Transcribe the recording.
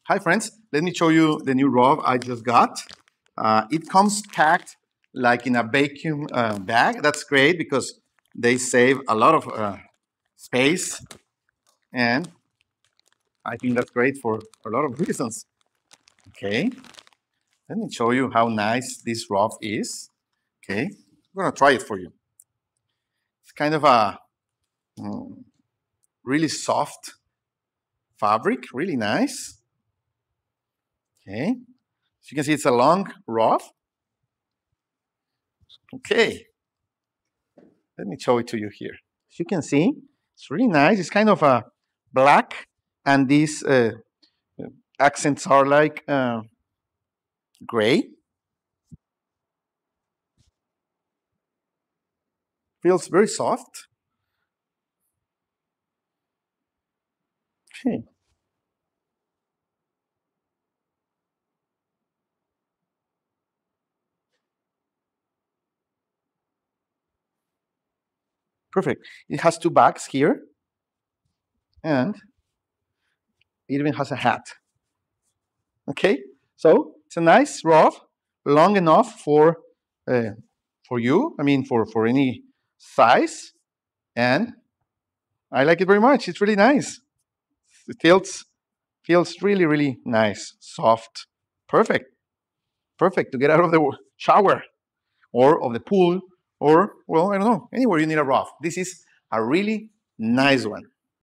Hi friends, let me show you the new robe I just got. It comes packed like in a vacuum bag. That's great because they save a lot of space, and I think that's great for a lot of reasons. Okay, let me show you how nice this robe is. Okay, I'm gonna try it for you. It's kind of a really soft fabric, really nice. Okay, as you can see, it's a long robe. Okay, let me show it to you here. As you can see, it's really nice. It's kind of a black, and these accents are like gray. Feels very soft. Okay. Perfect. It has two bags here, and it even has a hat. Okay, so it's a nice robe, long enough for you. I mean, for any size, and I like it very much. It's really nice. It feels really nice, soft, perfect, perfect to get out of the shower or of the pool or, well, I don't know, anywhere you need a robe. This is a really nice one.